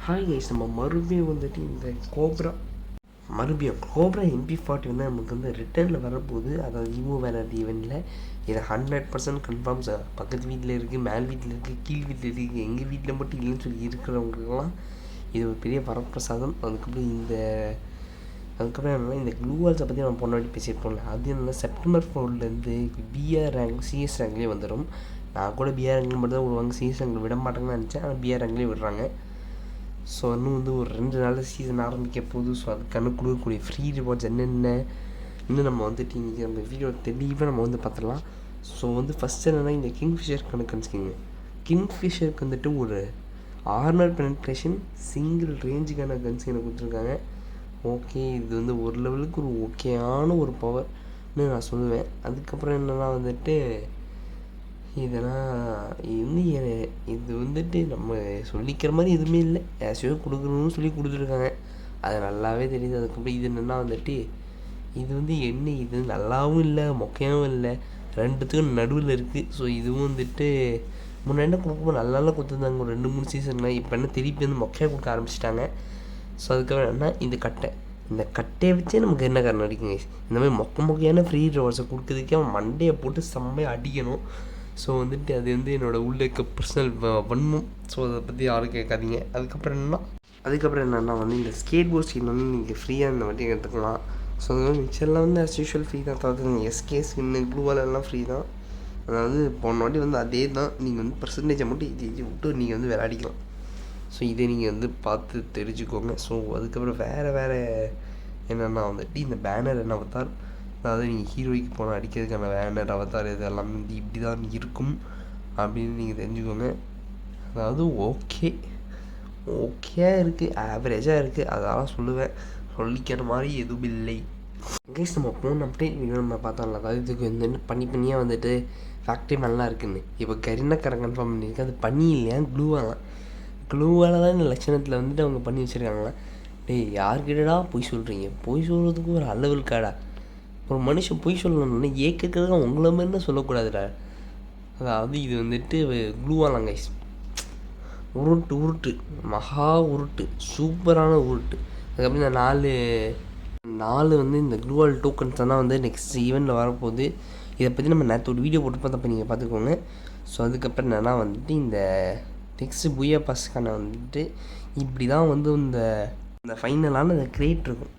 Hi guys, நம்ம மறுபடியும் வந்துட்டு இந்த கோப்ரா MP40 வந்து நமக்கு வந்து ரிட்டர்னில் வரப்போகுது. அதாவது ஈமோ வேலட் ஈவெண்ட்டில் இதை 100% கன்ஃபார்ம். பக்கத்து வீட்டில் இருக்குது, மேல் வீட்டில் இருக்குது, கீழ் வீட்டில் இருக்குது, எங்கள் வீட்டில் மட்டும் இல்லைன்னு சொல்லி இருக்கிறவங்களுக்கெல்லாம் இது ஒரு பெரிய வரப்பிரசாதம். அதுக்கப்புறம் என்னென்னா இந்த க்ளூவால்ஸை பற்றி நம்ம போன வாட்டி பேசியிருப்போம்ல, அது என்னென்னா செப்டம்பர் 4லேருந்து BR ரேங்க் CS ரேங்க்லேயே வந்துடும். நான் கூட BR ரேங்கில் மட்டும் தான் விடுவாங்க, CS ரேங்கில் விட மாட்டாங்கன்னு நினச்சேன். ஆனால் BR ரேங்க்லேயே விடுறாங்க. ஸோ இன்னும் வந்து ஒரு 2 நாளில் சீசன் ஆரம்பிக்க போகுது. ஸோ அதுக்கான கொடுக்கக்கூடிய ஃப்ரீ ரிவார்ட்ஸ் என்னென்ன இன்னும் நம்ம வந்துட்டு இன்றைக்கி நம்ம வீடியோ தெளிவாக நம்ம வந்து பார்த்துடலாம். ஸோ வந்து ஃபஸ்ட் என்னென்னா இந்த கிங்ஃபிஷருக்கான கன்ஸ்கிங்க. கிங்ஃபிஷருக்கு வந்துட்டு ஒரு ஆர்மர் பெனட்ரேஷன் சிங்கிள் ரேஞ்சுக்கான கன்ஸ்கினை கொடுத்துருக்காங்க. ஓகே, இது வந்து ஒரு லெவலுக்கு ஒரு ஓகேயான ஒரு பவர்னு நான் சொல்லுவேன். அதுக்கப்புறம் என்னென்னா வந்துட்டு இது வந்துட்டு நம்ம சொல்லிக்கிற மாதிரி எதுவுமே இல்லை, ஆக்சுவலாக கொடுக்கணும்னு சொல்லி கொடுத்துருக்காங்க, அது நல்லாவே தெரியுது. அதுக்கப்புறம் இது என்னென்னா வந்துட்டு இது வந்து இது நல்லாவும் இல்லை மொக்கையாகவும் இல்லை, ரெண்டுத்துக்கும் நடுவில் இருக்குது. ஸோ இதுவும் வந்துட்டு முன்னாடி கொடுக்கும்போது நல்லா கொடுத்துருந்தாங்க ஒரு 2-3 சீசனில். இப்போ என்ன திருப்பி வந்து மொக்கையாக கொடுக்க ஆரம்பிச்சிட்டாங்க. ஸோ அதுக்கப்புறம் என்ன இந்த கட்டையை வச்சே நமக்கு என்ன காரணம் அடிக்குங்க. இந்த மாதிரி மொக்கையான ஃப்ரீ ரிவார்ட்ஸை கொடுக்கறதுக்கே அவன் மண்டையை போட்டு செம்மையாக அடிக்கணும். ஸோ வந்துட்டு அது வந்து என்னோடய உள்ள இருக்க பர்சனல் வன்மம். ஸோ அதை பற்றி யாரும் கேட்காதீங்க. அதுக்கப்புறம் என்னென்னா வந்து இந்த ஸ்கேட் போர்ட் ஸ்கின் வந்து நீங்கள் ஃப்ரீயாக இந்த வாட்டி எடுத்துக்கலாம். ஸோ அது வந்து மிச்சர்லாம் வந்து ஆஸ் யூஷுவல் ஃப்ரீ தான். தவிர்த்து SK ஸ்கின்னு க்ளூவால் எல்லாம் ஃப்ரீ தான். அதாவது போன வாட்டி வந்து அதே தான். நீங்கள் வந்து பர்சன்டேஜை மட்டும் இது விட்டு நீங்கள் வந்து விளையாடிக்கலாம். ஸோ இதை நீங்கள் வந்து பார்த்து தெரிஞ்சுக்கோங்க. ஸோ அதுக்கப்புறம் வேறு என்னென்னா வந்துட்டு இந்த பேனர் என்ன அவதார், அதாவது நீங்கள் ஹீரோய்க்கு போனால் அடிக்கிறதுக்கான பேனர் அவதார் இது எல்லாமே வந்து இப்படி தான் இருக்கும் அப்படின்னு நீங்கள் தெரிஞ்சுக்கோங்க. அதாவது ஓகேயாக இருக்குது, ஆவரேஜாக இருக்குது, அதெல்லாம் சொல்லுவேன். சொல்லிக்கிற மாதிரி எதுவும் இல்லை. கைஸ், நம்ம போன அப்டேட் வீடியோ நம்ம பார்த்தோம்ல, அதாவது இதுக்கு வந்து பண்ணியாக வந்துட்டு ஃபேக்ட்ரி நல்லா இருக்குன்னு. இப்போ கரீனாக்கார கன்ஃபார்ம் பண்ணியிருக்கு, அது பண்ணி இல்லையா க்ளூவால் தான் இந்த லட்சணத்தில் வந்துட்டு அவங்க பண்ணி வச்சுருக்காங்களா. யார்கிட்டடா பொய் சொல்கிறீங்க? பொய் சொல்கிறதுக்கு ஒரு அளவு இருக்காடா. ஒரு மனுஷன் பொய் சொல்லணும்னா ஏற்கிறதுக்கு உங்களை மாதிரி தான் சொல்லக்கூடாதுடா. அதாவது இது வந்துட்டு க்ளூவாலாம் கைஸ், உருட்டு மகா உருட்டு, சூப்பரான உருட்டு. அதுக்கப்புறம் இந்த 4 வந்து இந்த க்ளூவால் டோக்கன்ஸ் தான் வந்து நெக்ஸ்ட் ஈவெண்ட்டில் வரப்போகுது. இதை பற்றி நம்ம நேற்று ஒரு வீடியோ போட்டு பார்த்தப்போ நீங்கள் பார்த்துக்கோங்க. ஸோ அதுக்கப்புறம் என்னென்னா வந்துட்டு இந்த நெக்ஸ்ட்டு புயா பாஸ்க்கான வந்துட்டு இப்படி தான் வந்து இந்த ஃபைனலான இந்த கிரியேட் இருக்கும்.